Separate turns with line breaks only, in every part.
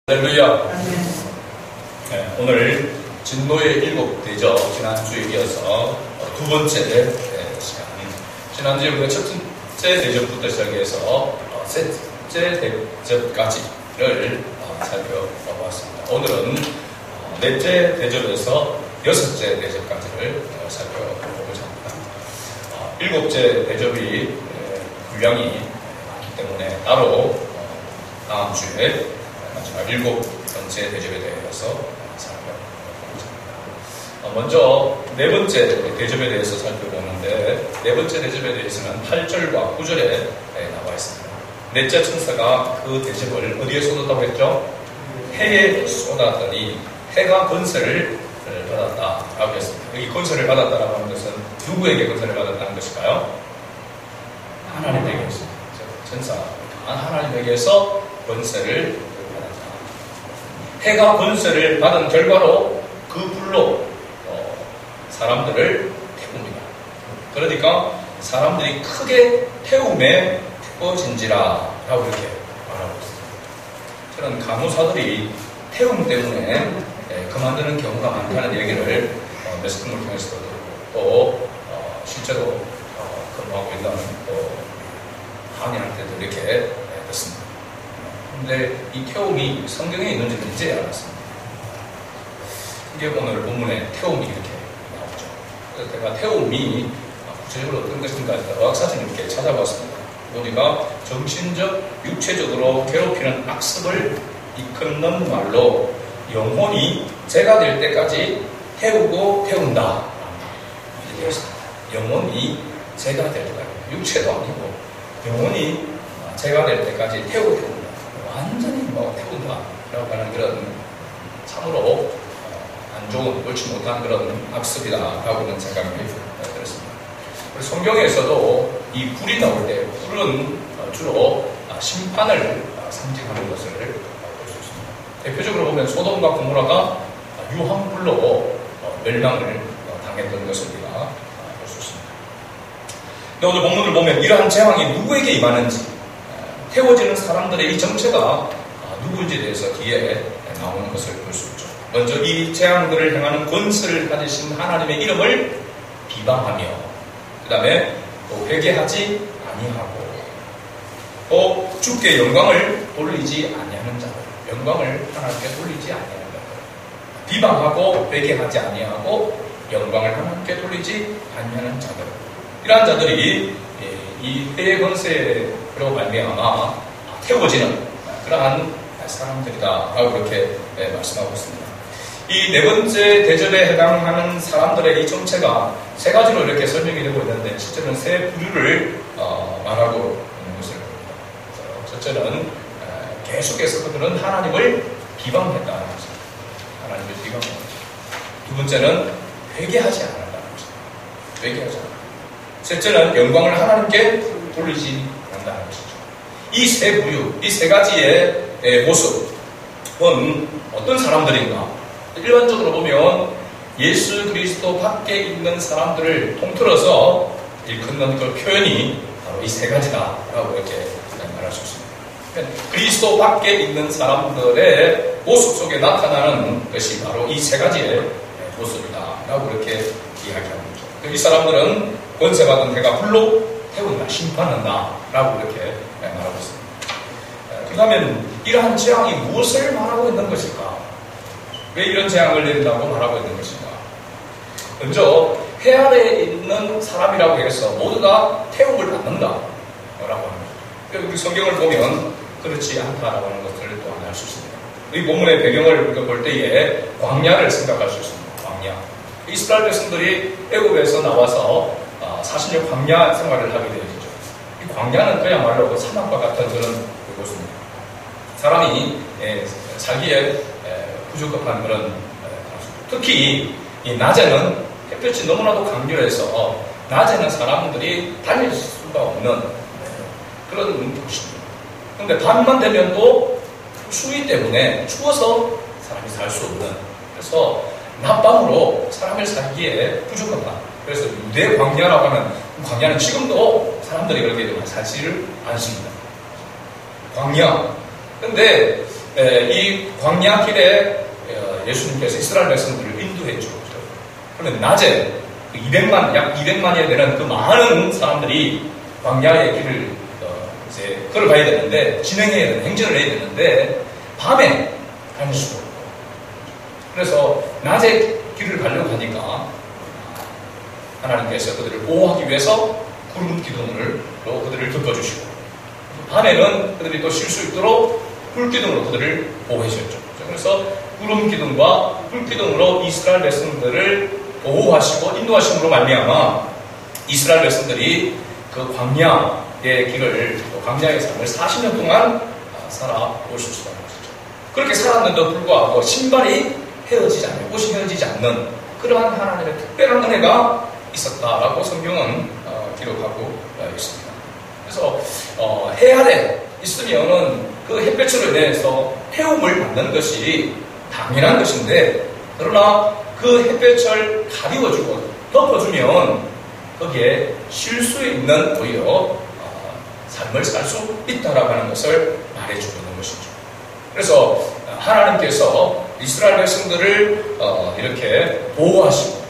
할렐루야. 네, 오늘 진노의 일곱 대접, 지난주에 이어서 두 번째 시간. 지난주에 우리가 첫째 대접부터 시작해서 셋째 대접까지를 살펴보았습니다. 오늘은 넷째 대접에서 여섯째 대접까지를 살펴보고자 합니다. 일곱째 대접이 분량이 많기 때문에 따로 다음 주에 마지막 일곱 번째 대접에 대해서 살펴보겠습니다. 먼저 네 번째 대접에 대해서 살펴보는데, 네 번째 대접에 대해서는 8절과 9절에 나와 있습니다. 넷째 천사가 그 대접을 어디에 쏟았다고 했죠? 해에 쏟았더니 해가 권세를 받았다라고 했습니다. 여기 권세를 받았다라고 하는 것은 누구에게 권세를 받았다는 것일까요? 하나님에게서. 천사 하나님에게서 권세를 해가 권세를 받은 결과로 그 불로 사람들을 태웁니다. 그러니까 사람들이 크게 태움에 태워진지라 라고 이렇게 말하고 있습니다. 저는 간호사들이 태움 때문에 그만두는 경우가 많다는 얘기를 매스컴을 통해서도 또 실제로 근무하고 있는 또 한의한테도 이렇게 듣습니다. 근데 이 태움이 성경에 있는지는 이제 알았습니다. 이게 오늘 본문에 태움이 이렇게 나오죠. 그래서 제가 태움이 구체적으로 어떤 것인가 어학사전 이렇게 찾아봤습니다. 보니까 정신적, 육체적으로 괴롭히는 악습을 이끄는 말로 영혼이 죄가 될 때까지 태우고 태운다. 이렇게 되어 있습니다. 영혼이 죄가 될 때까지, 육체도 아니고 영혼이 죄가 될 때까지 태우고 태운다. 완전히 태운다라고 하는 그런 참으로 안 좋은, 옳지 못한 그런 악습이다라고 하는 생각이 들었습니다. 성경에서도 이 불이 나올 때 불은 주로 심판을 상징하는 것을 볼 수 있습니다. 대표적으로 보면 소돔과 고모라가 유황불로 멸망을 당했던 것을 우리가 볼 수 있습니다. 근데 오늘 본문을 보면 이러한 재앙이 누구에게 임하는지, 태워지는 사람들의 이 정체가 누구인지에 대해서 뒤에 나오는 것을 볼 수 있죠. 먼저 이 재앙들을 향하는 권세를 가지신 하나님의 이름을 비방하며, 그 다음에 또 회개하지 아니하고, 또 주께 영광을 돌리지 아니하는 자들, 영광을 하나님께 돌리지 아니하는 자들, 비방하고 회개하지 아니하고 영광을 하나님께 돌리지 아니하는 자들, 이러한 자들이 이 해의 권세로 말미암아 태워지는 그러한 사람들이다라고 이렇게 말씀하고 있습니다. 이 네 번째 대접에 해당하는 사람들의 이 정체가 세 가지로 이렇게 설명이 되고 있는데, 실제로는 세 부류를 말하고 있는 것을 봅니다. 첫째는 계속해서 그들은 하나님을 비방했다는 것입니다. 하나님을 비방했다. 두 번째는 회개하지 않았다는 것입니다. 회개하지 않았다. 셋째는 영광을 하나님께 돌리지 않는다는 것이죠. 이 세 부류, 이 세 가지의 모습은 어떤 사람들인가? 일반적으로 보면 예수 그리스도 밖에 있는 사람들을 통틀어서 일컫는 그 표현이 바로 이 세 가지다라고 이렇게 말할 수 있습니다. 그리스도 밖에 있는 사람들의 모습 속에 나타나는 것이 바로 이 세 가지의 모습이다라고 이렇게 이야기하고 있죠. 이 사람들은 권세받은 해가 불로 태운다, 심판한다 라고 이렇게 말하고 있습니다. 그러면 이러한 재앙이 무엇을 말하고 있는 것일까? 왜 이런 재앙을 내린다고 말하고 있는 것인가? 먼저 해 아래에 있는 사람이라고 해서 모두 다 태움을 받는다 라고 합니다. 우리 성경을 보면 그렇지 않다라고 하는 것을 또 알 수 있습니다. 이 본문의 배경을 볼 때에 광야를 생각할 수 있습니다. 광야. 이스라엘 백성들이 애굽에서 나와서 40년 광야 생활을 하게 되어지죠. 이 광야는 그야말로 사막과 같은 그런 곳입니다. 사람이 살기에 부족한 그런, 특히 이 낮에는 햇볕이 너무나도 강렬해서 낮에는 사람들이 다닐 수가 없는 그런 곳입니다. 그런데 밤만 되면 또 추위 때문에 추워서 사람이 살 수 없는, 그래서 낮밤으로 사람을 살기에 부족하다. 그래서 유대 광야라고 하는, 광야는 지금도 사람들이 그렇게 살지를 않습니다. 광야. 근데 이 광야 길에 예수님께서 이스라엘 백성들을 인도했죠. 그러면 낮에 약 200만이 되는 그 많은 사람들이 광야의 길을 이제 걸어가야 되는데, 진행해야 되는, 행진을 해야 되는데, 밤에 다닐 수가 없고. 그래서 낮에 길을 가려고 하니까 하나님께서 그들을 보호하기 위해서 구름 기둥으로 그들을 덮어주시고, 밤에는 그들이 또 쉴 수 있도록 불기둥으로 그들을 보호해주셨죠. 그래서 구름 기둥과 불기둥으로 이스라엘 백성들을 보호하시고 인도하심으로 말미암아 이스라엘 백성들이 그 광야의 길을, 광야의 삶을 40년 동안 살아오실 수가 있는 것이죠. 그렇게 살았는데도 불구하고 신발이 헤어지지 않는, 옷이 헤어지지 않는 그러한 하나님의 특별한 은혜가 있었다라고 성경은 기록하고 있습니다. 그래서 해 아래 있으면은 그 햇볕으로 인해서 태움을 받는 것이 당연한 것인데, 그러나 그 햇볕을 가리워주고 덮어주면 거기에 쉴 수 있는 오히려 삶을 살 수 있다라고 하는 것을 말해주고 있는 것이죠. 그래서 하나님께서 이스라엘 백성들을 이렇게 보호하시고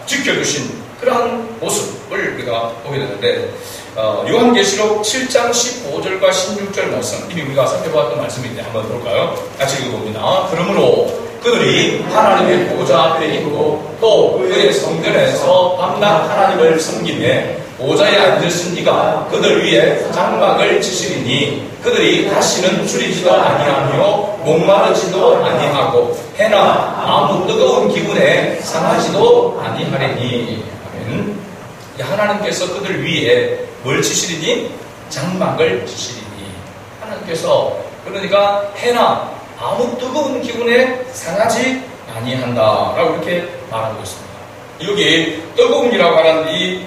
지켜주신 그러한 모습을 우리가 보게 되는데, 요한계시록 7장 15절과 16절 말씀, 이미 우리가 살펴보았던 말씀인데 한번 볼까요? 같이 읽어봅니다. 그러므로 그들이 하나님의 보좌 앞에 있고 또 그의 성전에서 밤낮 하나님을 섬기며 보좌에 앉으신 이가 그들 위에 장막을 치시리니 그들이 다시는 줄이지도 아니하며 목마르지도 아니하고 해나 아무 뜨거운 기운에 상하지도 아니하리니. 아멘. 하나님께서 그들 위에 뭘 치시리니? 장막을 치시리니. 하나님께서 그러니까 해나 아무 뜨거운 기운에 상하지 아니한다라고 이렇게 말하고 있습니다. 여기 뜨거움이라고 하는 이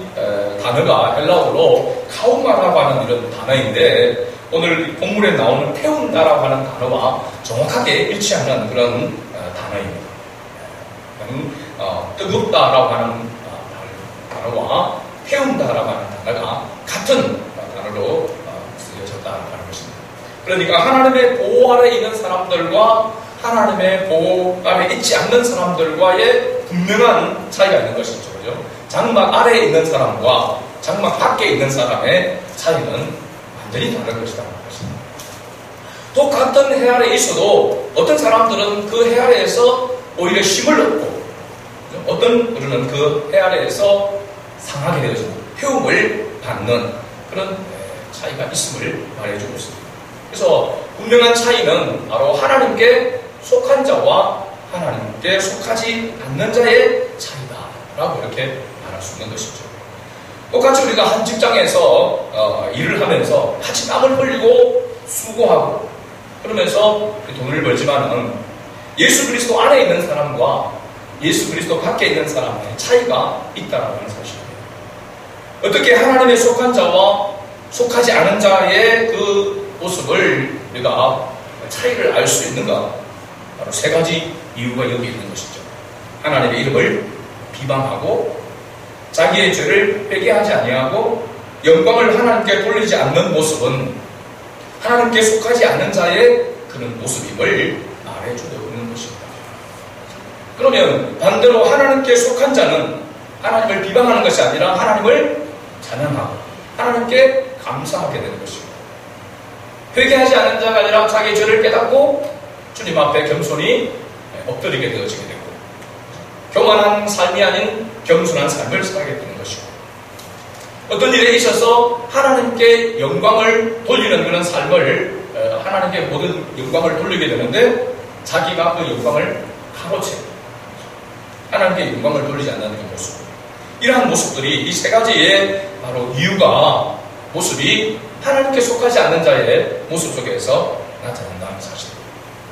단어가 헬라어로 카우마라고 하는 이런 단어인데, 오늘 본문에 나오는 태운다라고 하는 단어와 정확하게 일치하는 그런 단어입니다. 뜨겁다라고 하는 단어와 태운다라고 하는 단어가 같은 단어로 쓰여졌다라고 하는 것입니다. 그러니까 하나님의 보호 아래 있는 사람들과 하나님의 보호 아래 있지 않는 사람들과의 분명한 차이가 있는 것이죠. 그죠? 장막 아래에 있는 사람과 장막 밖에 있는 사람의 차이는 완전히 다른 것이라는 것입니다. 똑같은 해 아래에 있어도 어떤 사람들은 그 해 아래에서 오히려 힘을 얻고, 어떤 분은 그 해 아래에서 상하게 되어지고 태움을 받는 그런 차이가 있음을 말해주고 있습니다. 그래서 분명한 차이는 바로 하나님께 속한 자와 하나님께 속하지 않는 자의 차이다라고 이렇게 말할 수 있는 것이죠. 똑같이 우리가 한 직장에서 일을 하면서 같이 땀을 흘리고 수고하고 그러면서 돈을 벌지만은 예수 그리스도 안에 있는 사람과 예수 그리스도 밖에 있는 사람의 차이가 있다라는 사실입니다. 어떻게 하나님의 속한 자와 속하지 않은 자의 그 모습을 우리가 차이를 알 수 있는가? 바로 세 가지 이유가 여기 있는 것이죠. 하나님의 이름을 비방하고 자기의 죄를 회개하지 아니하고 영광을 하나님께 돌리지 않는 모습은 하나님께 속하지 않은 자의 그런 모습임을 말해주고 있는 것입니다. 그러면 반대로 하나님께 속한 자는 하나님을 비방하는 것이 아니라 하나님을 찬양하고 하나님께 감사하게 되는 것입니다. 회개하지 않은 자가 아니라 자기의 죄를 깨닫고 주님 앞에 겸손히 엎드리게 되어지게 되고, 교만한 삶이 아닌 겸손한 삶을 살게 되는 것이고, 어떤 일에 있어서 하나님께 영광을 돌리는 그런 삶을, 하나님께 모든 영광을 돌리게 되는데 자기가 그 영광을 가로채고 하나님께 영광을 돌리지 않는 그 모습, 이러한 모습들이 이 세 가지의 바로 이유가, 모습이 하나님께 속하지 않는 자의 모습 속에서 나타난다는 사실입니다.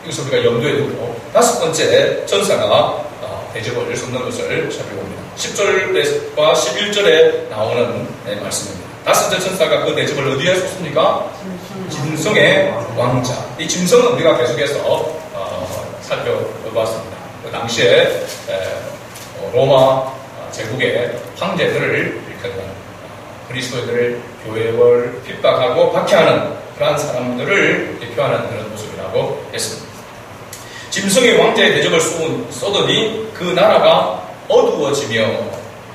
이것을 우리가 염두에 두고 다섯 번째 천사가 대접을 쏟는 것을 살펴봅니다. 10절과 11절에 나오는 말씀입니다. 다섯 번째 천사가 그 대접을 어디에 쏟습니까? 짐승의 왕자. 이 짐승은 우리가 계속해서 살펴보았습니다. 그 당시에 로마 제국의 황제들을 일컫는 그리스도인들을 교회를 핍박하고 박해하는 그러한 사람들을 대표하는 그런 모습이라고 라고 했습니다. 짐승의 왕자의 대접을 쏘더니 그 나라가 어두워지며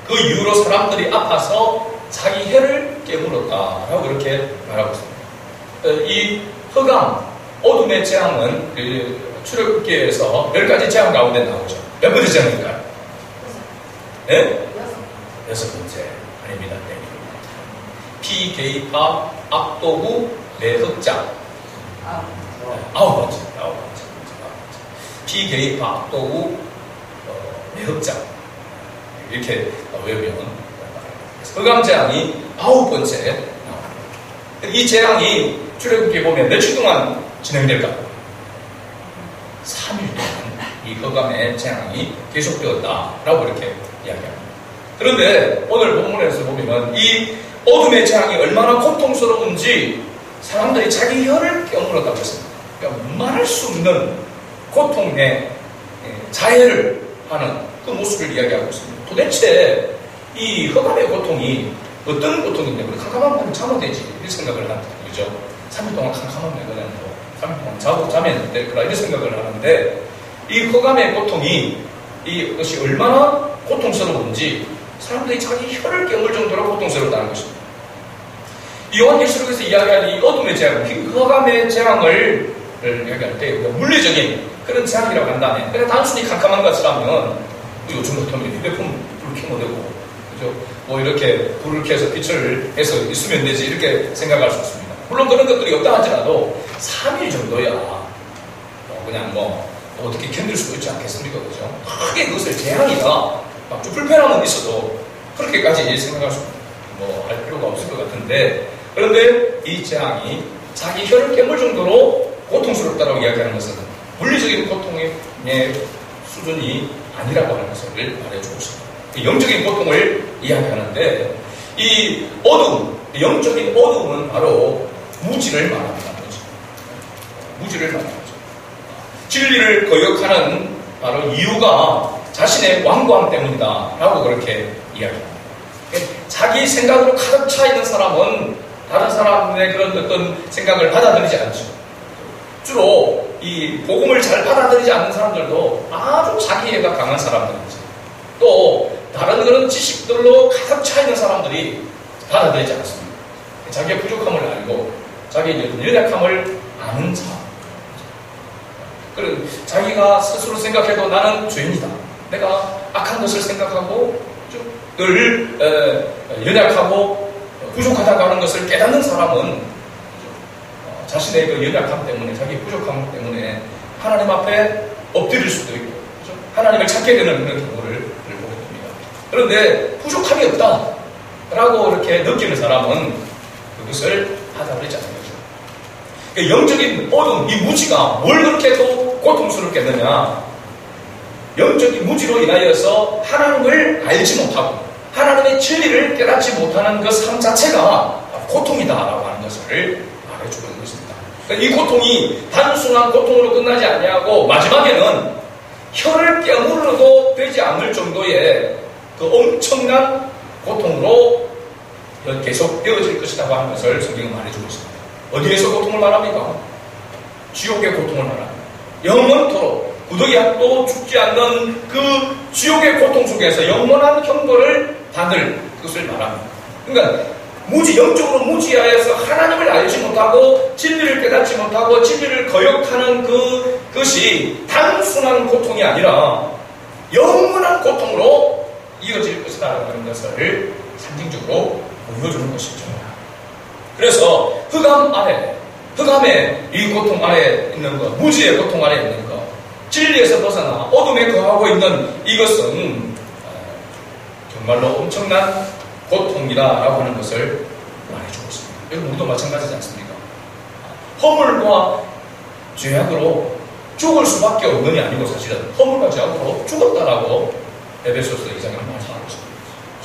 그 이후로 사람들이 아파서 자기 혀를 깨물었다라고 이렇게 말하고 있습니다. 이 흑암, 어둠의 재앙은 출애굽기에서 10가지 재앙 가운데 나오죠. 몇 번째 재앙일까요? 네? 6번째. 아닙니다. 네. 피, 개입파, 악도구, 내흑자. 9번째. 피, 개입파, 악도구, 내흑자. 이렇게 외우면 흑암 재앙이 9번째 나옵니다. 이 재앙이 출애굽기에 보면 며칠 동안 진행될까요? 3일 동안 이 흑암의 재앙이 계속되었다라고 이렇게 이야기합니다. 그런데 오늘 본문에서 보면 이 어둠의 재앙이 얼마나 고통스러운지 사람들이 자기 혀를 깨물었다고 했습니다. 그러니까 말할 수 없는 고통의 자해를 하는 그 모습을 이야기하고 있습니다. 도대체 이 흑암의 고통이 어떤 고통인데 우리 캄캄한 밤에 자면 되지 이런 생각을 합니다. 그죠? 3일 동안 캄캄하면 그냥 3일 동안 자면 될 거라 이런 생각을 하는데 이 흑암의 고통이 이것이 얼마나 고통스러운지 사람들이 자기 혀를 깨물 정도로 고통스럽다는 것입니다. 요한계시록에서 이야기하는 이 어둠의 재앙, 흑암의 재앙을 이야기할 때 물리적인 그런 재앙이라고 한다면 그냥 단순히 캄캄한 것이라면 요즘 같으면 휴대폰 불을 켜면 되고 그죠? 뭐 이렇게 불을 켜서 빛을 해서 있으면 되지 이렇게 생각할 수 있습니다. 물론 그런 것들이 없다 할지라도 3일 정도야 그냥 어떻게 견딜 수도 있지 않겠습니까? 그죠? 크게 그것을 재앙이다 좀 불편함은 있어도 그렇게까지 생각할 수 할 필요가 없을 것 같은데 그런데 이 재앙이 자기 혀를 깨물 정도로 고통스럽다고 이야기하는 것은 물리적인 고통의 수준이 아니라고 하는 것을 말해주고 있습니다. 영적인 고통을 이야기하는데 이 어둠, 영적인 어둠은 바로 무지를 말합니다. 무지를 말합니다. 진리를 거역하는 바로 이유가 자신의 완고함 때문이다 라고 그렇게 이야기합니다. 자기 생각으로 가득 차 있는 사람은 다른 사람의 그런 어떤 생각을 받아들이지 않죠. 주로 이 복음을 잘 받아들이지 않는 사람들도 아주 자기애가 강한 사람들이지. 또 다른 그런 지식들로 가득 차 있는 사람들이 받아들이지 않습니다. 자기의 부족함을 알고 자기의 연약함을 아는 사람. 그리고 자기가 스스로 생각해도 나는 죄인이다. 내가 악한 것을 생각하고 늘 연약하고 부족하다고 하는 것을 깨닫는 사람은 자신의 그 연약함 때문에 자기의 부족함 때문에 하나님 앞에 엎드릴 수도 있고 그렇죠? 하나님을 찾게 되는 그런 경우를 보게 됩니다. 그런데 부족함이 없다라고 이렇게 느끼는 사람은 그것을 받아들이지 않는 거죠. 그러니까 영적인 어둠, 이 무지가 뭘 그렇게 또 고통스럽겠느냐. 영적인 무지로 인하여서 하나님을 알지 못하고 하나님의 진리를 깨닫지 못하는 그 삶 자체가 고통이다라고 하는 것을 말해주고 있는 것입니다. 그러니까 이 고통이 단순한 고통으로 끝나지 아니하고 마지막에는 혀를 깨물어도 되지 않을 정도의 그 엄청난 고통으로 계속 되어질 것이라고 하는 것을 성경은 말해주고 있습니다. 어디에서 고통을 말합니까? 지옥의 고통을 말합니다. 영원토록 구더기도 죽지 않는 그 지옥의 고통 속에서 영원한 형벌을 받을 그것을 말합니다. 그러니까 영적으로 무지하여서 하나님을 알지 못하고 진리를 깨닫지 못하고 진리를 거역하는 그것이 단순한 고통이 아니라 영원한 고통으로 이어질 것이라는 하는 것을 상징적으로 보여주는 것이죠. 그래서 흑암의 이 고통 아래 있는 것, 무지의 고통 아래 있는 것, 진리에서 벗어나 어둠에 거하고 있는 이것은 정말로 엄청난 고통이다라고 하는 것을 말해주고 있습니다. 여러분 우리도 마찬가지지 않습니까? 허물과 죄악으로 죽을 수밖에 없는 게 아니고 사실은 허물과 죄악으로 죽었다라고 에베소서 2장에 말씀하고 있습니다.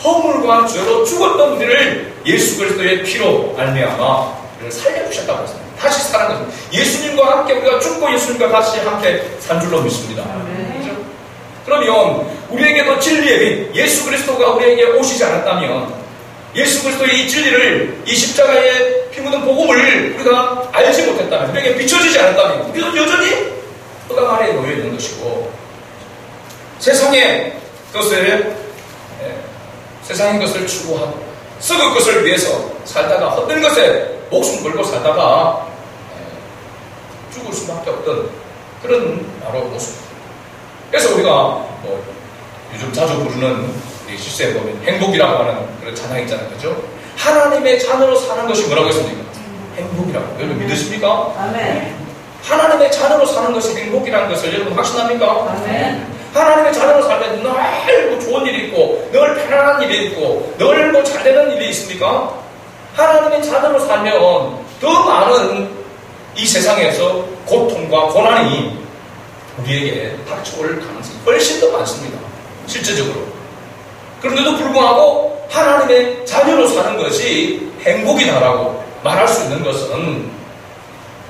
허물과 죄로 죽었던 우리를 예수 그리스도의 피로 말미암아 우리를 살려주셨다고 했습니다. 다시 사는 것입니다. 예수님과 함께 우리가 죽고 예수님과 다시 함께 산 줄로 믿습니다. 그렇죠? 그러면 우리에게도 진리의 빛, 예수 그리스도가 우리에게 오시지 않았다면 예수 그리스도의 이 진리를 이 십자가의 피 묻은 복음을 우리가 알지 못했다면, 우리에게 비춰지지 않았다면 우리도 여전히 허강 아래에 놓여 있는 것이고, 세상의 것을 추구하고 썩을 것을 위해서 살다가 헛된 것에 목숨 걸고 살다가 죽을 수밖에 없던 그런 바로 모습. 그래서 우리가 요즘 자주 부르는 시스에 보면 행복이라고 하는 그런 찬양 있잖아요. 그죠? 하나님의 자녀로 사는 것이 뭐라고 했습니까? 행복이라고. 여러분 믿으십니까?
아멘.
하나님의 자녀로 사는 것이 행복이라는 것을 여러분 확신합니까?
아멘.
하나님의 자녀로 살면 늘 좋은 일이 있고, 늘 편안한 일이 있고, 늘 잘 되는 일이 있습니까? 하나님의 자녀로 살면 더 많은 이 세상에서 고통과 고난이 우리에게 닥쳐올 가능성이 훨씬 더 많습니다. 실제적으로. 그런데도 불구하고 하나님의 자녀로 사는 것이 행복이다라고 말할 수 있는 것은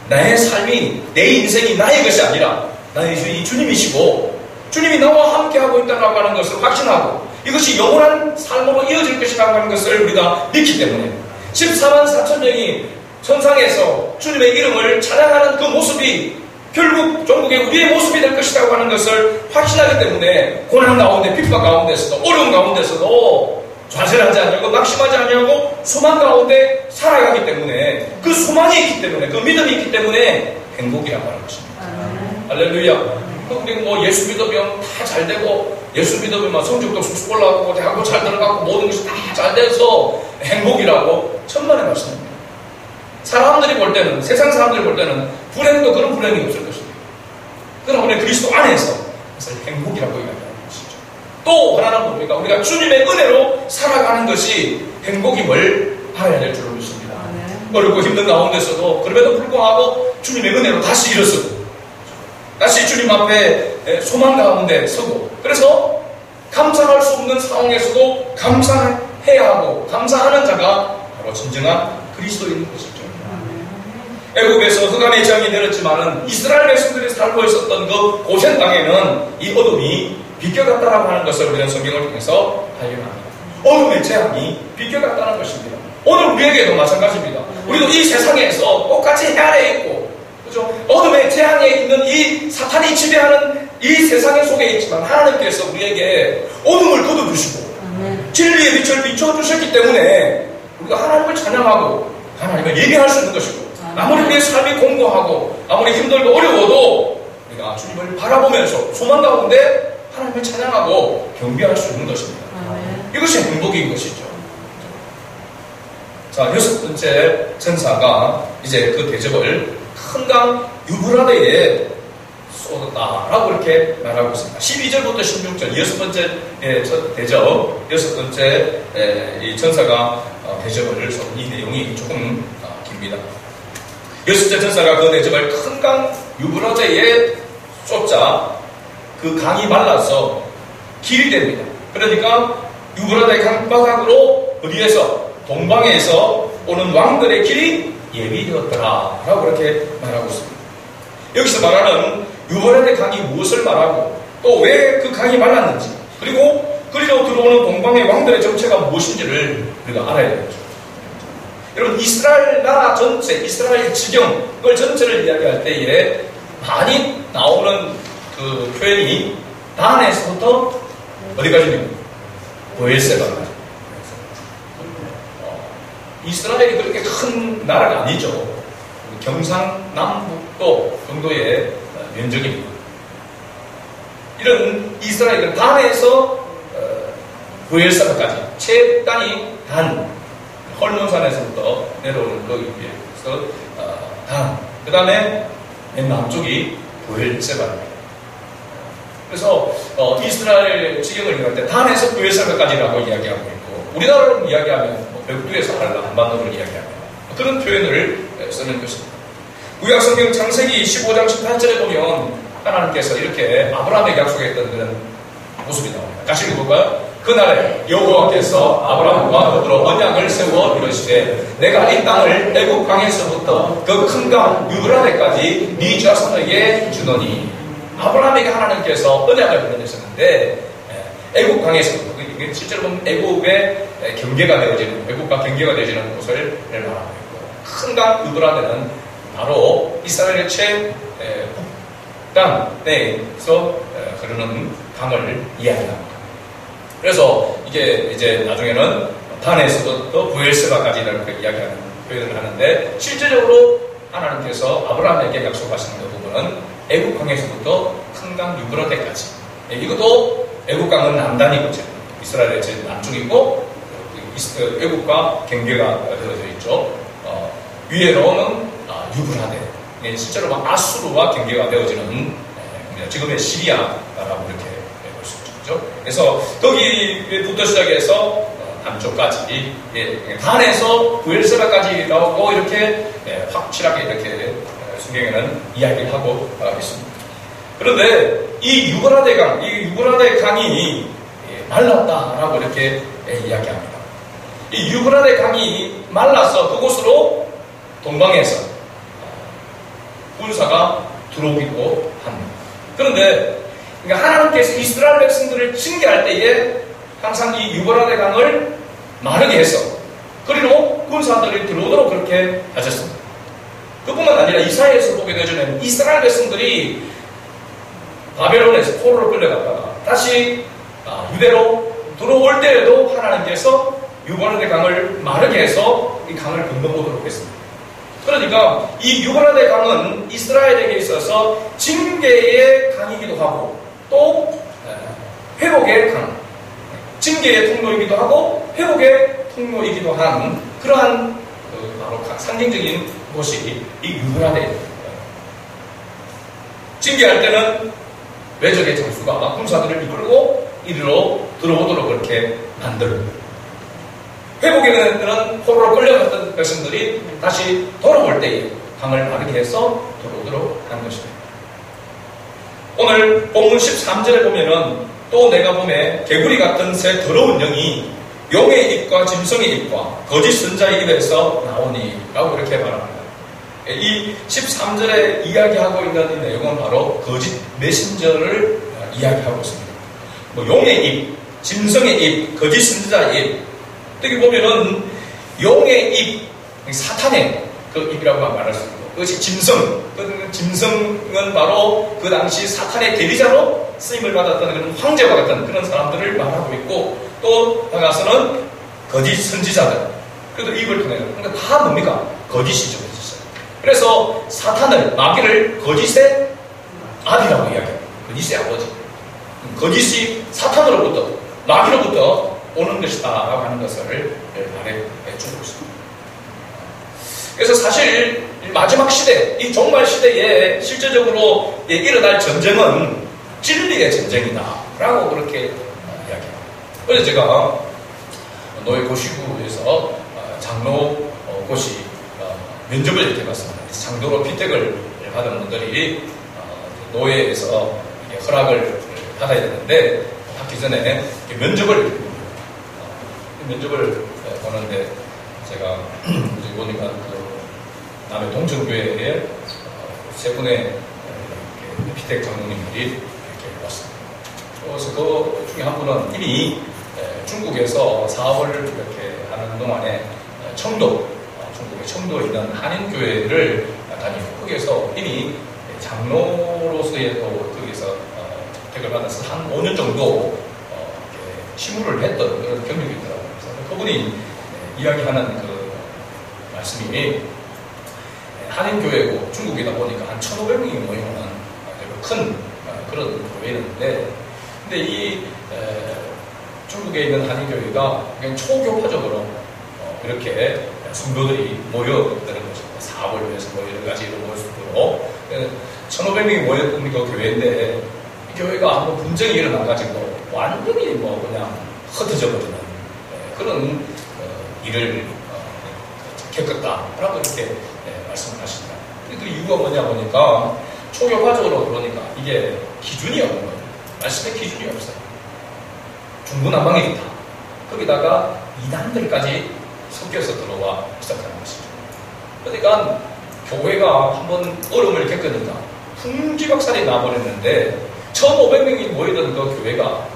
나의 삶이, 내 인생이 나의 것이 아니라 나의 주인이 주님이시고 주님이 나와 함께하고 있다고 하는 것을 확신하고 이것이 영원한 삶으로 이어질 것이라고 하는 것을 우리가 믿기 때문에 14만 4천 명이 천상에서 주님의 이름을 찬양하는 그 모습이 결국 전국의 우리의 모습이 될 것이라고 하는 것을 확신하기 때문에 고난 가운데, 핍박 가운데서도, 어려움 가운데서도 좌절하지 않냐고, 낙심하지 않냐고 소망 가운데 살아가기 때문에, 그 소망이 있기 때문에, 그 믿음이 있기 때문에 행복이라고 하는 것입니다. 할렐루야. 우리 예수 믿으면 다 잘 되고, 예수 믿으면 성적도 쑥쑥 올라가고, 대학도 잘 들어가고, 모든 것이 다 잘 돼서 행복이라고 천만의 말씀입니다. 사람들이 볼 때는, 세상 사람들이 볼 때는 불행도 그런 불행이 없을 것입니다. 그러나 우리 그리스도 안에서 그것을 행복이라고 이야기하는 것이죠. 또 하나는 뭡니까? 우리가 주님의 은혜로 살아가는 것이 행복임을 알아야 될 줄을 믿습니다. 어렵고 힘든 가운데서도 그럼에도 불구하고 주님의 은혜로 다시 일어서고 다시 주님 앞에 소망 가운데 서고, 그래서 감사할 수 없는 상황에서도 감사해야 하고 감사하는 자가 바로 진정한 그리스도인 것이죠. 애국에서 흑암의 재앙이 내렸지만은 이스라엘 백성들이 살고 있었던 그 고센 땅에는 이 어둠이 비껴갔다라고 하는 것을 우리는 성경을 통해서 발견합니다. 어둠의 재앙이 비껴갔다는 것입니다. 오늘 우리에게도 마찬가지입니다. 우리도 이 세상에서 똑같이 해 아래에 있고, 그죠? 어둠의 재앙에 있는 이 사탄이 지배하는 이 세상 속에 있지만 하나님께서 우리에게 어둠을 거둬주시고 진리의 빛을 비춰주셨기 때문에 우리가 하나님을 찬양하고 하나님을 예배할 수 있는 것이고, 아무리 우리의 삶이 공고하고 아무리 힘들고 어려워도 우리가 주님을 바라보면서 소망 가운데 하나님을 찬양하고 경배할 수 있는 것입니다. 이것이 행복인 것이죠. 자, 여섯 번째 천사가 이제 그 대접을 큰 강 유브라데에 쏟았다라고 이렇게 말하고 있습니다. 12절부터 16절 여섯 번째 대접, 여섯 번째 이 천사가 대접을 쏟은 이 내용이 조금 깁니다. 여섯째 천사가 그 대접을 큰 강 유브라데에 쏟자 그 강이 말라서 길이 됩니다. 그러니까 유브라데 강바닥으로 어디에서? 동방에서 오는 왕들의 길이 예비되었더라 라고 그렇게 말하고 있습니다. 여기서 말하는 유브라데 강이 무엇을 말하고 또 왜 그 강이 말랐는지, 그리고 그리로 들어오는 동방의 왕들의 정체가 무엇인지를 우리가 알아야 되죠. 여러분, 이스라엘 나라 전체, 이스라엘 지경, 그걸 전체를 이야기할 때에 많이 나오는 그 표현이 단에서부터 어디까지입니까? 보엘세바까지. 이스라엘이 그렇게 큰 나라가 아니죠. 경상남북도 정도의 면적입니다. 이런 이스라엘은 단에서 보엘세바까지 최단이 단, 헐몬산에서부터 내려오는 거기에서 단, 그 다음에 맨 남쪽이 보엘세바입니다. 그래서 이스라엘 지경을 이야기할 때 단에서 보엘세바까지라고 이야기하고 있고, 우리나라로 이야기하면 백두에서 한라 한반도를 이야기하면 그런 표현을 쓰는 것입니다. 구약성경 창세기 15장 18절에 보면 하나님께서 이렇게 아브라함에게 약속했던 그런 모습이 나옵니다. 같이 읽어볼까요? 그날에 여호와께서 아브라함과 더불어 언약을 세워 이르시되 내가 이 땅을 애굽 강에서부터 그 큰 강 유브라데까지 네 자손에게 주노니. 아브라함에게 하나님께서 언약을 보내주셨는데 애굽 강에서부터, 실제로 보면 애굽의 경계가 되어지는, 애굽과 경계가 되어지는 곳을 말하고 있고, 큰 강 유브라데는 바로 이스라엘의 북단에서 흐르는 강을 이야기합니다. 그래서 이게 이제 나중에는 단에서도 또 부엘세바까지 이렇게 이야기하는 표현을 하는데, 실제적으로 하나님께서 아브라함에게 약속하시는 그 부분은 애국강에서부터 큰 강 유브라데까지. 이것도 애국강은 남단이거든요. 이스라엘의 제일 남쪽이고 애국과 경계가 되어져 있죠. 위에로는 유브라데. 실제로 아수르와 경계가 되어지는 지금의 시리아라고 이렇게 볼 수 있죠. 그래서 거기부터 시작해서 남쪽까지, 단에서 부엘세바까지라고 이렇게 확실하게 이렇게 성경에는 이야기를 하고 있습니다. 그런데 이 유브라데 강이 말랐다라고 이렇게 이야기합니다. 이 유브라데 강이 말라서 그곳으로 동방에서 군사가 들어오기도 합니다. 그런데 그러니까 하나님께서 이스라엘 백성들을 징계할 때에 항상 이 유브라데 강을 마르게 해서 그리로 군사들이 들어오도록 그렇게 하셨습니다. 그뿐만 아니라 이사야에서 보게 되면 이스라엘 백성들이 바벨론에서 포로로 끌려갔다가 다시 유대로 들어올 때에도 하나님께서 유브라데 강을 마르게 해서 이 강을 건너보도록 했습니다. 그러니까 이 유브라데 강은 이스라엘에게 있어서 징계의 강이기도 하고 또 회복의 강, 징계의 통로이기도 하고 회복의 통로이기도 한 그러한 바로 상징적인 곳이 이 유브라데입니다. 징계할 때는 외적의 장수가 군사들을 이끌고 이리로 들어오도록 그렇게 만들고, 회복에는 포로로 끌려갔던 백성들이 다시 돌아올 때에 강을 마르게 해서 들어오도록 한 것입니다. 오늘 본문 13절에 보면은 또 내가 보매 개구리 같은 새 더러운 영이 용의 입과 짐승의 입과 거짓 선자의 입에서 나오니 라고 이렇게 말합니다. 이 13절에 이야기하고 있는 이 내용은 바로 거짓 메신저를 이야기하고 있습니다. 용의 입, 짐승의 입, 거짓 선자의 입. 여기 보면은 용의 입, 사탄의 그 입이라고 말할 수 있고, 그것이 짐승, 그 짐승은 바로 그 당시 사탄의 대리자로 쓰임을 받았던 그런 황제와 같은 그런 사람들을 말하고 있고, 또 나가서는 거짓 선지자들, 그래도 입을 통해서, 그러니까 다 뭡니까? 거짓이죠, 거짓이. 그래서 사탄을, 마귀를 거짓의 아비라고 이야기합니다. 거짓의 아버지. 거짓이 사탄으로부터, 마귀로부터 오는 것이다 라고 하는 것을 말해주고 있습니다. 그래서 사실 마지막 시대, 이 종말 시대에 실제적으로 일어날 전쟁은 진리의 전쟁이다 라고 그렇게 이야기합니다. 어제 제가 노예고시구에서 장로고시 면접을 이렇게 봤습니다. 장로로 피택을 받은 분들이 노예에서 허락을 받아야 되는데 받기 전에 면접을 보는데 제가 보니까 그 남해 동천교회에 세 분의 피택 장로님들이 이렇게 왔습니다. 그래서 그 중에 한 분은 이미 중국에서 사업을 이렇게 하는 동안에 중국의 청도에 있는 한인교회를 다니고 거기에서 이미 장로로서의 또 거기서 택을 받아서 한 5년 정도 시무를 했던 그런 경력이 있더라고요. 그래서 그분이 이야기하는 그 말씀이 한인교회고 중국이다 보니까 한 1,500명이 모이는 큰 그런 교회였는데, 근데 이 중국에 있는 한인교회가 그냥 초교파적으로 이렇게 성도들이 모여드는 것입니다. 사업을 위해서 뭐 여러 가지로 모일 수 있도록 1,500명이 모였던 그 교회인데, 이 교회가 한번 분쟁이 일어나가지고 완전히 뭐 그냥 흩어져 버리는 그런 일을 겪었다라고 이렇게 말씀을 하십니다. 그 이유가 뭐냐 보니까 초교파적으로 그러니까 이게 기준이 없는 거예요. 말씀에 기준이 없어요. 중구난방이 좋다. 거기다가 이단들까지 섞여서 들어와 시작하는 것이죠. 그러니까 교회가 한번 어려움을 겪으니까 풍지박살이 나버렸는데 1,500명이 모이던 그 교회가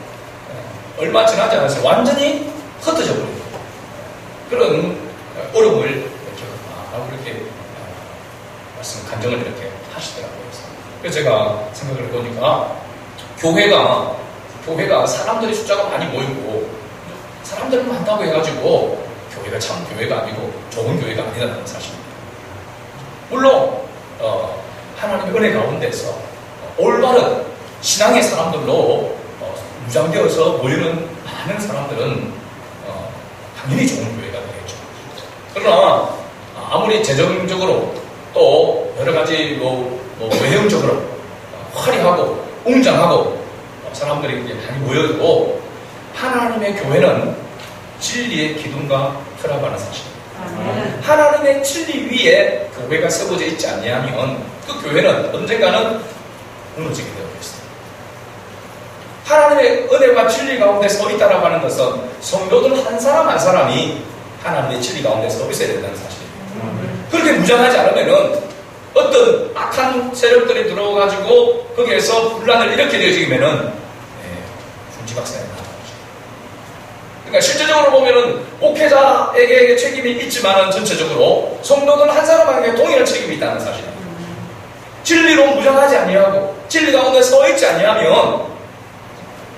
얼마 지나지 않아서 완전히 흩어져 버립니다. 그런 어려움을 겪었다라고 이렇게 말씀 간증을 이렇게 하시더라고요. 그래서 제가 생각을 해보니까 교회가 사람들이 숫자가 많이 모이고 사람들이 많다고 해가지고 교회가 참 교회가 아니고 좋은 교회가 아니라는 사실입니다. 물론 하나님의 은혜 가운데서 올바른 신앙의 사람들로 무장되어서 모이는 많은 사람들은 당연히 좋은 교회가 되겠죠. 그러나 아무리 재정적으로 또 여러 가지 외형적으로 화려하고 웅장하고 사람들이 이제 많이 모여도 하나님의 교회는 진리의 기둥과 결합하는 사실입니다. 하나님의 진리 위에 교회가 세워져 있지 아니하면 그 교회는 언젠가는 무너지게 되어 있습니다. 하나님의 은혜와 진리 가운데 서 있다라고 하는 것은 성도들 한 사람 한 사람이 하나님의 진리 가운데 서 있어야 된다는 사실입니다. 그렇게 무장하지 않으면은 어떤 악한 세력들이 들어가지고 거기에서 분란을 일으키게 되어지면은 군지박산이 나는 거죠. 그러니까 실제적으로 보면은 목회자에게 책임이 있지만은 전체적으로 성도는 한 사람에게 동일한 책임이 있다는 사실입니다. 진리로 무장하지 아니하고 진리 가운데 서 있지 아니하면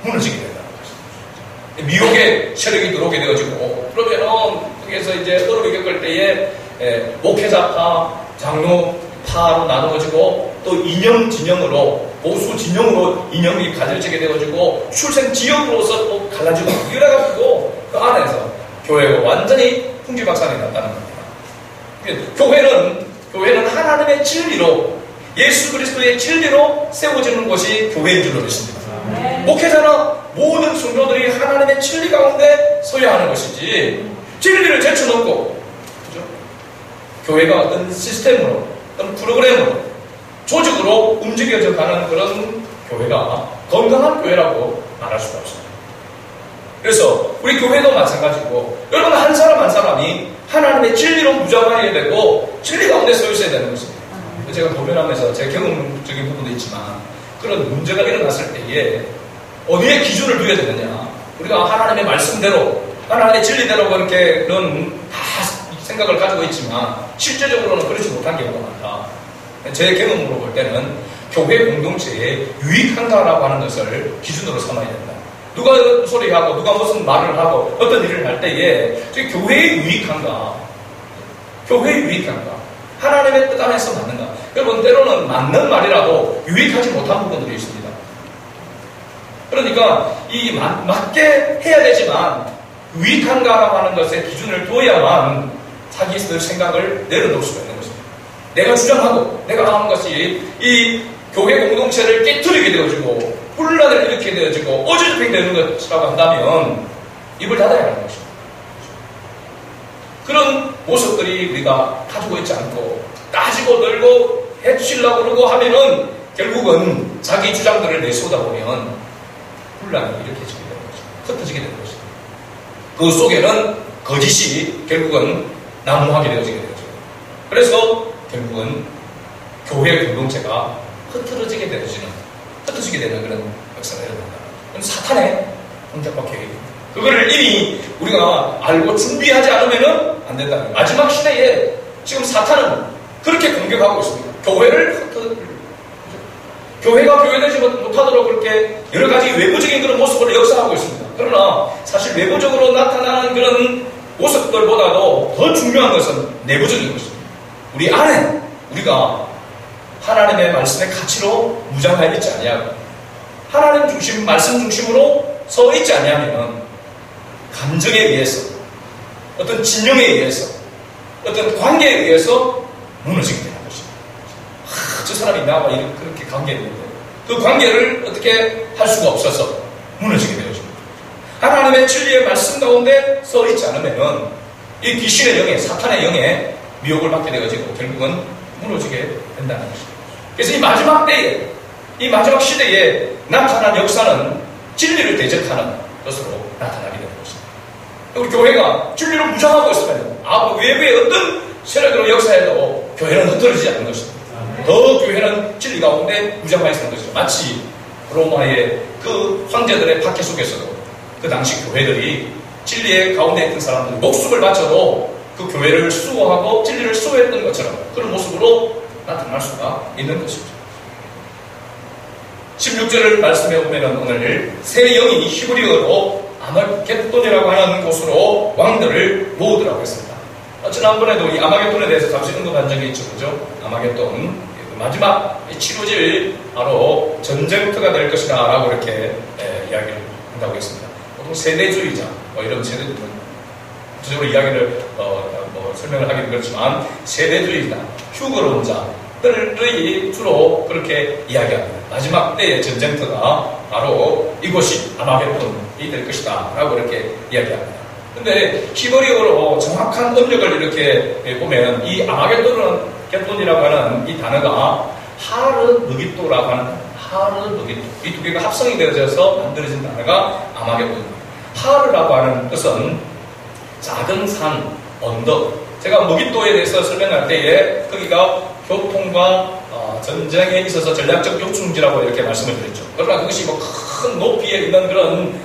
무너지게 된다는 거죠. 미혹의 세력이 들어오게 되어지고 그러면은 거기에서 이제 어려움이 겪을 때에 목회자파, 장로파로 나누어지고 또 이념 진영으로 보수 진영으로 이념이 가져지게 되어지고 출생 지역으로서 또 갈라지고 이래가지고 그 안에서 교회가 완전히 풍지박산이 났다는 겁니다. 교회는 하나님의 진리로 예수 그리스도의 진리로 세워지는 것이 교회인 줄로 믿습니다. 목회자는 모든 성도들이 하나님의 진리 가운데 서야 하는 것이지 진리를 제쳐놓고 그죠? 교회가 어떤 시스템으로 어떤 프로그램으로 조직으로 움직여져 가는 그런 교회가 건강한 교회라고 말할 수가 없습니다. 그래서 우리 교회도 마찬가지고 여러분 한 사람 한 사람이 하나님의 진리로 무장해야 되고 진리 가운데 서 있어야 되는 것입니다. 제가 도변하면서 제 경험적인 부분도 있지만 그런 문제가 일어났을 때에 어디에 기준을 두어야 되느냐. 우리가 하나님의 말씀대로 하나님의 진리대로 그렇게는 다 생각을 가지고 있지만 실제적으로는 그렇지 못한 경우가 많다. 제 경험으로 볼 때는 교회 공동체에 유익한가라고 하는 것을 기준으로 삼아야 된다. 누가 소리하고 누가 무슨 말을 하고 어떤 일을 할 때에 교회에 유익한가? 교회에 유익한가? 하나님의 뜻 안에서 맞는가? 여러분 때로는 맞는 말이라도 유익하지 못한 부분들이 있습니다. 그러니까 이 맞게 해야 되지만 유익한가라고 하는 것에 기준을 둬야만 자기들 생각을 내려놓을 수가 있는 것입니다. 내가 주장하고 내가 하는 것이 이 교회 공동체를 깨트리게 되어지고 혼란을 일으키게 되어지고 어지럽히게 되는 것이라고 한다면 입을 닫아야 하는 것입니다. 그런 모습들이 우리가 가지고 있지 않고 따지고 늘고 해치려고 그러고 하면은 결국은 자기 주장들을 내쏟아 보면 혼란이 일으켜지게 되는 것입니다. 흩어지게 되는 것입니다. 그 속에는 거짓이 결국은 난무하게 되어지게 되죠. 그래서 결국은 교회 공동체가 흩어지게 되는 그런 역사가 일어난다. 그건 사탄의 공작박해입니다. 그거를 이미 우리가 알고 준비하지 않으면 안 된다. 마지막 시대에 지금 사탄은 그렇게 공격하고 있습니다. 교회를 교회가 교회되지 못하도록 그렇게 여러 가지 외부적인 그런 모습으로 역사하고 있습니다. 그러나 사실 외부적으로 나타나는 그런 모습들보다도 더 중요한 것은 내부적인 것입니다. 우리 안에 우리가 하나님의 말씀의 가치로 무장하여 있지 아니하고 하나님 중심, 말씀 중심으로 서 있지 아니하면 감정에 의해서 어떤 진영에 의해서 어떤 관계에 의해서 무너지게 되는 것입니다. 저 사람이 나와 그렇게 관계했는데 그 관계를 어떻게 할 수가 없어서 무너지게 되어집니다. 하나님의 진리의 말씀 가운데 서 있지 않으면 이 귀신의 영에 사탄의 영에 미혹을 받게 되어지고 결국은 무너지게 된다는 것입니다. 그래서 이 마지막 때에 이 마지막 시대에 나타난 역사는 진리를 대적하는 것으로 나타나게 되는 것입니다. 우리 교회가 진리를 무장하고 있으면 외부의 어떤 세력으로 역사해도 교회는 흩어지지 않는 것입니다. 더 교회는 진리 가운데 무장하여 있는 것이죠. 마치 로마의 그 황제들의 박해 속에서도 그 당시 교회들이 진리의 가운데 있던 사람들이 목숨을 바쳐도 그 교회를 수호하고 진리를 수호했던 것처럼 그런 모습으로 나타날 수가 있는 것이죠. 16절 말씀에 보면 오늘 새 영이 히브리어로 아마겟돈이라고 하는 곳으로 왕들을 모으더라고 했습니다. 지난번에도 이 아마겟돈에 대해서 잠시 언급한 적이 있죠. 그죠? 아마겟돈. 마지막 치루질 바로 전쟁터가 될 것이다 라고 이렇게 이야기를 한다고 했습니다. 보통 세대주의자, 이런 구체적으로 이야기를 설명을 하기는 그렇지만 세대주의자, 휴거로운 자들이 주로 그렇게 이야기합니다. 마지막 때의 전쟁터가 바로 이곳이 아마겟돈이 될 것이다 라고 이렇게 이야기합니다. 근데 히브리어로 정확한 음력을 이렇게 보면 이 아마겟돈이라고 하는 이 단어가 하르느깃도라고 하는 하르느깃도, 이 두 개가 합성이 되어져서 만들어진 단어가 아마겟돈입니다. 하르라고 하는 뜻은 작은 산, 언덕. 제가 무깃도에 대해서 설명할 때에 거기가 교통과 전쟁에 있어서 전략적 요충지라고 이렇게 말씀을 드렸죠. 그러나 그것이 큰 높이에 있는 그런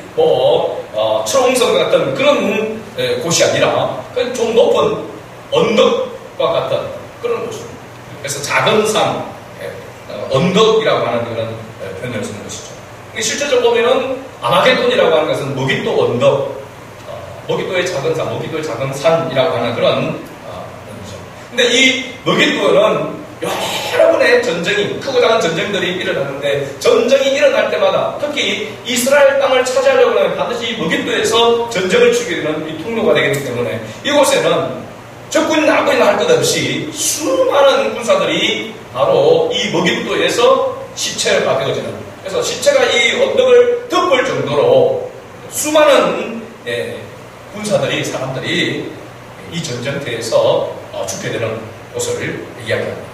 초롱성 같은 그런 곳이 아니라 그냥 좀 높은 언덕과 같은 그런 곳입니다. 그래서 작은 산, 언덕이라고 하는 그런 표현을 쓰는 것이죠. 실제적으로 보면은 아마겟돈이라고 하는 것은 무깃도 언덕, 무깃도의 작은 산, 무깃도의 작은 산이라고 하는 그런 의미죠. 근데 이 무깃도는 여러 번의 전쟁이, 크고 작은 전쟁들이 일어나는데 전쟁이 일어날 때마다 특히 이스라엘 땅을 차지하려고 하면 반드시 무깃도에서 전쟁을 치게 되는 이 통로가 되기 때문에 이곳에는 적군이 나고이나 할 것 없이 수많은 군사들이 바로 이 무깃도에서 시체가 되어지는, 그래서 시체가 이 언덕을 덮을 정도로 수많은 군사들이, 사람들이 이 전쟁터에서 죽게 되는 곳을 이야기합니다.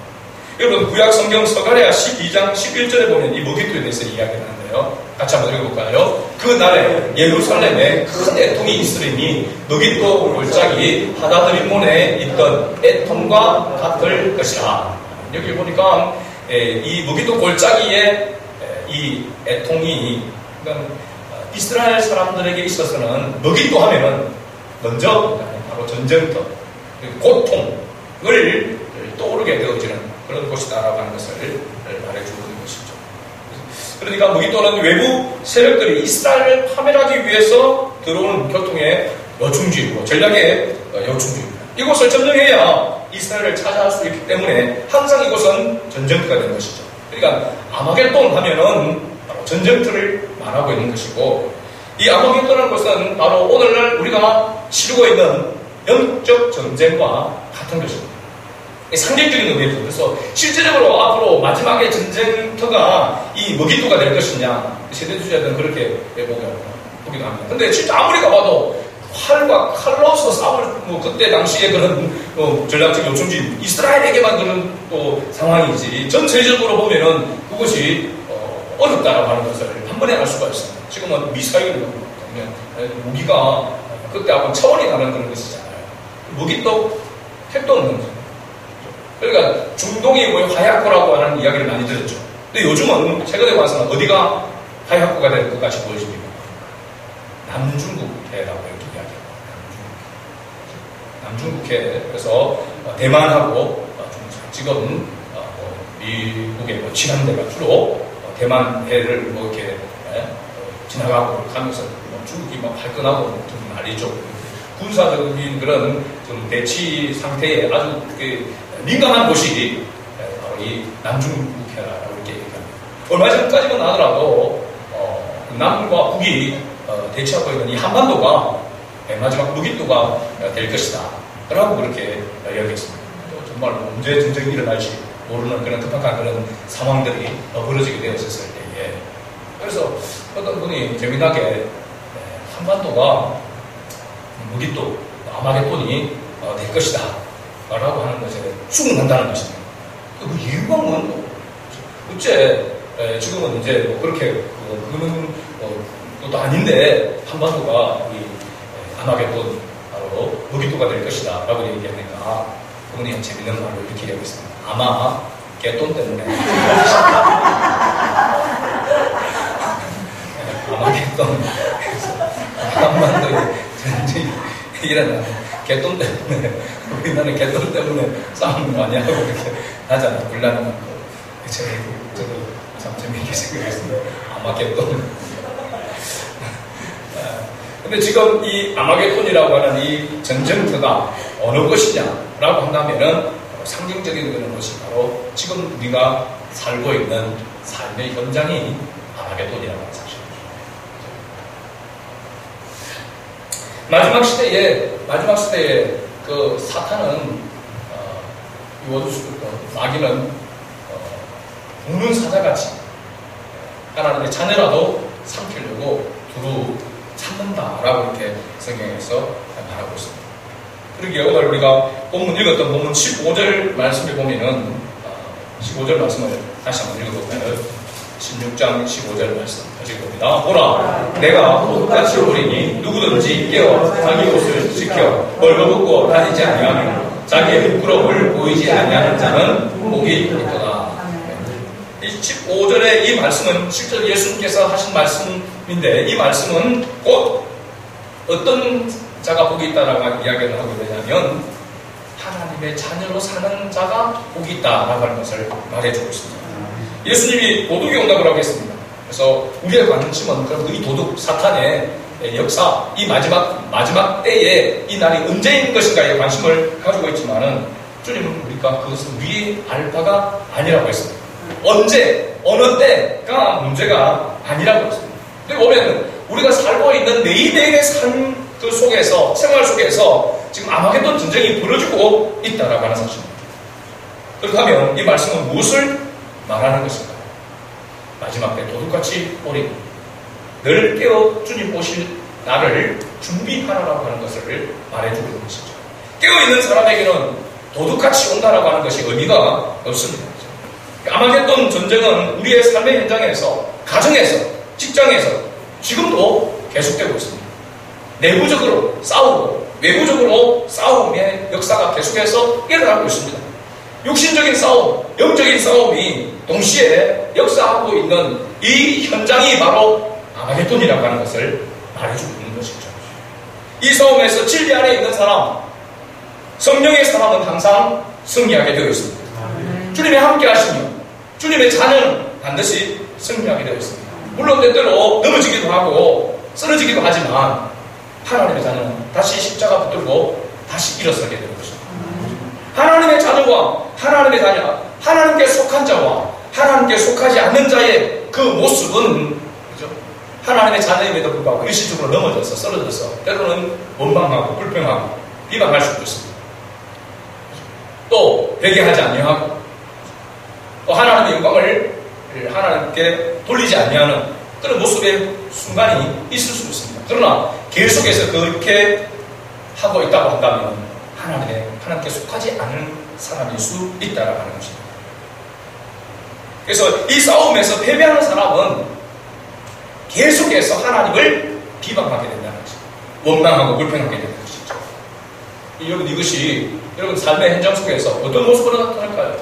여러분, 구약 성경 서가랴 12장 11절에 보면 이 무깃도에 대해서 이야기를 하는데요. 같이 한번 읽어볼까요? 그 날에 예루살렘에 큰 애통이 있으리니 무깃도 골짜기 하다드림몬에 있던 애통과 같을 것이라. 여기 보니까 이 무깃도 골짜기에 이 애통이, 그러니까 이스라엘 사람들에게 있어서는 무깃도 하면은 먼저 바로 전쟁터, 고통을 떠오르게 되어지는 그런 곳이다라고 하는 것을 말해주는 것이죠. 그러니까 무깃도는 외부 세력들이 이스라엘을 파멸하기 위해서 들어오는 교통의 요충지이고 전략의 요충지입니다. 이곳을 점령해야 이스라엘을 차지할 수 있기 때문에 항상 이곳은 전쟁터가 되는 것이죠. 그러니까 아마겟돈 하면은 바로 전쟁터를 말하고 있는 것이고, 이 아마겟돈이라는 것은 바로 오늘날 우리가 치르고 있는 영적 전쟁과 같은 것입니다. 상징적인 의미죠. 그래서 실제적으로 앞으로 마지막에 전쟁터가 이 무깃도가 될 것이냐, 세대주의자들은 그렇게 보기도 합니다. 근데 진짜 아무리 가봐도 활과 칼로서 싸울 그때 당시에 그런 전략적 요충지 이스라엘에게만 그런 또 상황이지 전 세계적으로 보면은 그것이 어렵다라고 하는 것을 한 번에 알 수가 있습니다. 지금은 미사일로 무기가 그때하고 차원이 다른 그런 것이잖아요. 무기도 택도 없는 거죠. 그러니까 중동이 화약고라고 하는 이야기를 많이 들었죠. 근데 요즘은 최근에 와서는 어디가 화약고가 될 것 같이 보여집니까? 남중국해라고 이렇게 이야기합니다. 남중국해. 그래서 대만하고 지금 미국의 친한대가 주로 대만해를 이렇게 지나가고 가면서 중국이 발끈하고 좀 난리죠. 군사적인 그런 좀 대치 상태에 아주 민감한 곳이 바로 이 남중국해라고 이렇게 얘기합니다. 얼마 전까지만 하더라도 남과 북이 대치하고 있는 이 한반도가 마지막 무깃도가 될 것이다 라고 그렇게 이야기했습니다. 정말 언제 전쟁이 일어날지 모르는 그런 급박한 그런 상황들이 벌어지게 되었을 때에, 그래서 어떤 분이 재미나게 한반도가 무깃도, 아마겟돈이 될 것이다 라고 하는 것에 추궁한다는 것입니다. 그 이유가 뭔가? 어째 지금은 이제 그렇게 그거는 것도 아닌데 한반도가 이 아마겟돈 바로 무깃도가 될 것이다 라고 얘기하니까 그분이 재밌는 말로 이렇게 얘기했습니다. 아마 갯돈 때문에 아마겟돈 한반도에 전쟁이 일어나는 갯돈 때문에 우리나라는 개돈 때문에 싸우는 거 아니야? 하고 이렇게 하잖아요. 불나는 거. 저도 참 재미있게 생각했습니다. 아마겟돈. 근데 지금 이 아마겟돈이라고 하는 이 전쟁터가 어느 것이냐라고 한다면은 상징적인 것이 바로 지금 우리가 살고 있는 삶의 현장이 아마겟돈이라고 하는 사실입니다. 마지막 시대에 그 사탄은 마귀는 우는 사자같이 하나님의 자녀라도 삼키려고 두루 찾는다라고 이렇게 성경에서 말하고 있습니다. 그러기에 오늘 우리가 읽었던 본문 15절 말씀을 보면은 15절 말씀을 다시 한번 읽어보면은 16장 15절 말씀 다시 봅니다. 보라, 내가 도둑같이 오리니 누구든지 깨어 자기 옷을 지켜 벌거벗고 다니지 아니하며 자기의 부끄러움을 보이지 아니하는 자는 복이 있도다. 15절의 이 말씀은 실제로 예수님께서 하신 말씀인데 이 말씀은 곧 어떤 자가 복이 있다라고 이야기를 하고 있냐면 하나님의 자녀로 사는 자가 복이 있다라고 하는 것을 말해주고 있습니다. 예수님이 도둑이 온다고 하겠습니다. 그래서 우리의 관심은 그럼 이 도둑 사탄의 역사, 이 마지막 때에 이 날이 언제인 것인가에 관심을 가지고 있지만은 주님은 우리가 그것은 우리의 알 바가 아니라고 했습니다. 언제, 어느 때가 문제가 아니라고 했습니다. 근데 보면 우리가 살고 있는 매일매일의 삶 그 속에서, 생활 속에서 지금 아마겟돈 전쟁이 벌어지고 있다라고 하는 사실입니다. 그렇다면 이 말씀은 무엇을 말하는 것인가? 마지막 때 도둑같이 오리니 늘 깨어 주님 오실 날을 준비하라고 하는 것을 말해주고 있는 것이죠. 깨어있는 사람에게는 도둑같이 온다라고 하는 것이 의미가 없습니다. 아마겟돈 전쟁은 우리의 삶의 현장에서, 가정에서, 직장에서 지금도 계속되고 있습니다. 내부적으로 싸우고 외부적으로 싸움의 역사가 계속해서 일어나고 있습니다. 육신적인 싸움, 영적인 싸움이 동시에 역사하고 있는 이 현장이 바로 아마겟돈이라고 하는 것을 말해주고 있는 것이죠. 이 싸움에서 진리 안에 있는 사람, 성령의 사람은 항상 승리하게 되어 있습니다. 주님이 함께 하시며 주님의 자녀는 반드시 승리하게 되어 있습니다. 물론 때때로 넘어지기도 하고 쓰러지기도 하지만 하나님의 자녀는 다시 십자가 붙들고 다시 일어서게 되는 것입니다. 하나님의 자녀와 하나님의 자녀, 하나님께 속한 자와 하나님께 속하지 않는 자의 그 모습은 그죠? 하나님의 자녀임에도 불구하고 일시적으로 넘어져서 쓰러져서 때로는 원망하고 불평하고 비방할 수도 있습니다. 또 회개하지 아니하고 또 하나님의 영광을 하나님께 돌리지 아니하는 그런 모습의 순간이 있을 수 있습니다. 그러나 계속해서 그렇게 하고 있다고 한다면 하나님께 속하지 않은 사람일 수 있다라고 하는 것입니다. 그래서 이 싸움에서 패배하는 사람은 계속해서 하나님을 비방하게 된다는 것입니다. 원망하고 불평하게 되는 것이죠. 여러분 이것이 여러분 삶의 현장 속에서 어떤 모습으로 나타날까요?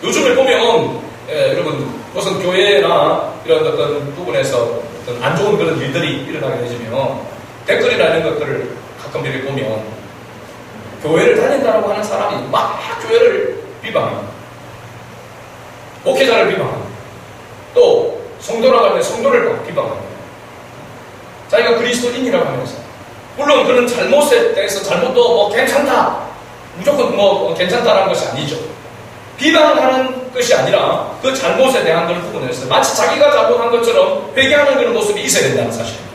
요즘에 보면 여러분 무슨 교회나 이런 어떤 부분에서 어떤 안 좋은 그런 일들이 일어나게 되면 댓글이라는 것들을 가끔 이렇게 보면 교회를 다닌다라고 하는 사람이 막 교회를 비방합니다. 목회자를 비방합니다. 또 성도라고 하면 성도를 비방합니다. 자기가 그리스도인이라고 하면서 물론 그런 잘못에 대해서 잘못도 뭐 괜찮다 무조건 뭐 괜찮다라는 것이 아니죠. 비방을 하는 것이 아니라 그 잘못에 대한 걸 부분에서 마치 자기가 잘못한 것처럼 회개하는 그런 모습이 있어야 된다는 사실입니다.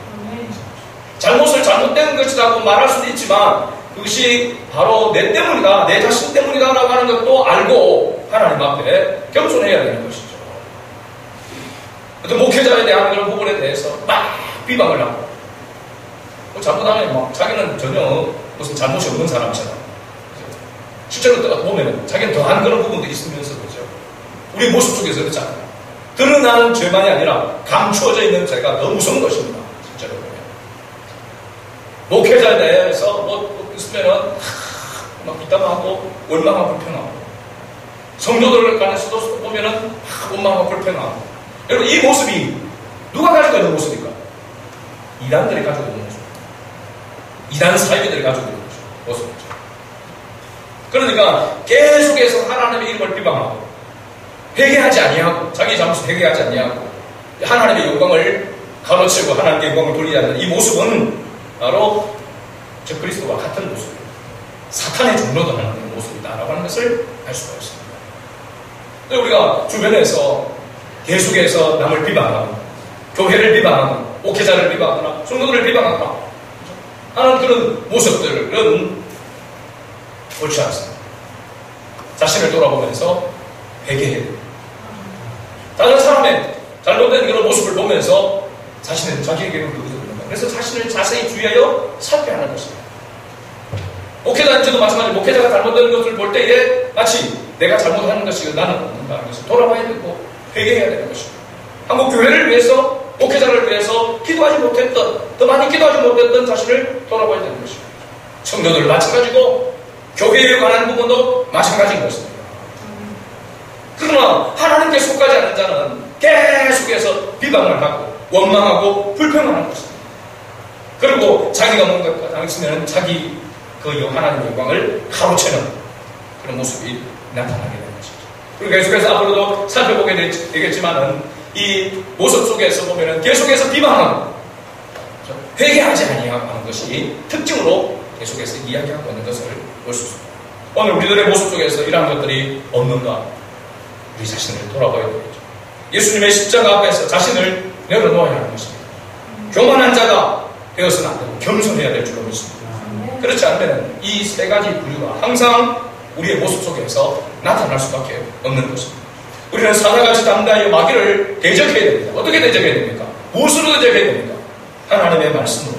잘못을 잘못된 것이라고 말할 수도 있지만 그것이 바로 내 때문이다, 내 자신 때문이다라고 하는 것도 알고 하나님 앞에 겸손해야 되는 것이죠. 어떤 목회자에 대한 그런 부분에 대해서 막 비방을 하고 잘못하면 막 자기는 전혀 무슨 잘못이 없는 사람처럼 실제로 보면 자기는 더한 그런 부분도 있으면서 그죠. 우리 모습 속에서 그렇잖아요. 드러나는 죄만이 아니라 감추어져 있는 죄가 더 무서운 것입니다. 실제로 보면. 목회자에 대해서 뭐 있으면은 막 비난하고 원망하고 불평하고 성도들 간에서도 보면은 원망하고 불평하고 여러분 이 모습이 누가 가지고 있는 모습일까? 이단들이 가지고 있는 모습. 이단 사이비들이 가지고 있는 모습이죠. 그러니까 계속해서 하나님의 이름을 비방하고 회개하지 아니하고 자기 잘못을 회개하지 아니하고 하나님의 영광을 가로채고 하나님의 영광을 돌리지 않는 이 모습은 바로 저 그리스도와 같은 모습입니다. 사탄의 종로도 하는 모습이다라고 하는 것을 알 수가 있습니다. 우리가 주변에서 계속해서 남을 비방하고 교회를 비방하고 목회자를 비방하거나 성도들을 비방하거나 하는 그런 모습들은 옳지 않습니다. 자신을 돌아보면서 회개해야 됩니다. 다른 사람의 잘못된 그런 모습을 보면서 자신은 자기에게로 누구든가 그래서 자신을 자세히 주의하여 살펴야 하는 것입니다. 목회자인지도 마찬가지로 목회자가 잘못된 것을 볼 때에 마치 내가 잘못하는 것이 나는 없는다는 것을 돌아봐야 되고 회개해야 되는 것입니다. 한국 교회를 위해서 목회자를 위해서 기도하지 못했던 더 많이 기도하지 못했던 자신을 돌아봐야 되는 것입니다. 성도들 마찬가지고 교회에 관한 부분도 마찬가지인 것입니다. 그러나 하나님께 속하지 않은 자는 계속해서 비방을 하고 원망하고 불평하는 것입니다. 그리고 자기가 뭔가 당했으면 자기 그 하나님의 영광을 가로채는 그런 모습이 나타나게 되는 것이죠. 그리고 계속해서 앞으로도 살펴보게 되겠지만은 이 모습 속에서 보면은 계속해서 비방하고 회개하지 아니하고 하는 것이 특징으로 계속해서 이야기하고 있는 것을 볼 수 있습니다. 오늘 우리들의 모습 속에서 이러한 것들이 없는가? 우리 자신을 돌아봐야 되겠죠. 예수님의 십자가 앞에서 자신을 내려놓아야 하는 것입니다. 교만한 자가 되어서는 안 되고 겸손해야 될 줄로 믿습니다. 그렇지 않으면 이 세 가지 부류가 항상 우리의 모습 속에서 나타날 수밖에 없는 것입니다. 우리는 사자같이 담대하여 마귀를 대적해야 됩니다. 어떻게 대적해야 됩니까? 무엇으로 대적해야 됩니까? 하나님의 말씀으로,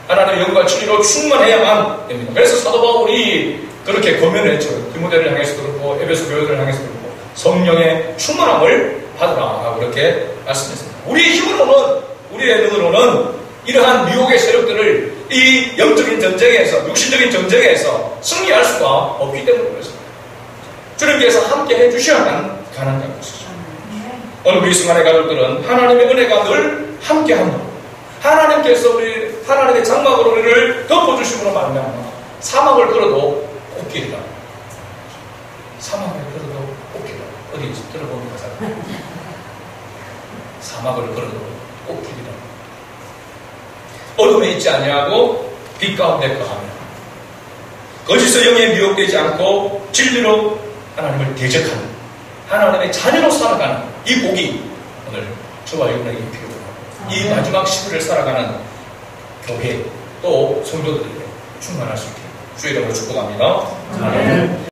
하나님의 영과 진리로 충만해야만 됩니다. 그래서 사도 바울이 그렇게 권면했죠. 디모데를 향해서도 그렇고 에베소 교회를 향해서도 그렇고 성령의 충만함을 받으라 그렇게 말씀했습니다. 우리의 힘으로는, 우리의 눈으로는 이러한 미혹의 세력들을 이 영적인 전쟁에서, 육신적인 전쟁에서 승리할 수가 없기 때문에 그렇습니다. 주님께서 함께 해주셔야만 가능한 것이죠. 오늘 우리 순간의 가족들은 하나님의 은혜가 늘 함께합니다. 하나님께서 하나님의 장막으로 우리를 덮어주심으로 말미암아 사막을 걸어도 꽃길이다. 사막을 걸어도 꽃길이다. 어디 들어봅니까? 사막을 걸어도 꽃길이다. 어둠에 있지 아니하고 빛 가운데 거하며 거짓의 영에 미혹되지 않고 진리로 하나님을 대적하는 하나님의 자녀로 살아가는 이 복이 오늘 저와 여러분에게 필요합니다. 이 마지막 시대를 살아가는 교회 또 성도들에게 충만할 수 있게 주의 이름으로 축복합니다. 아멘.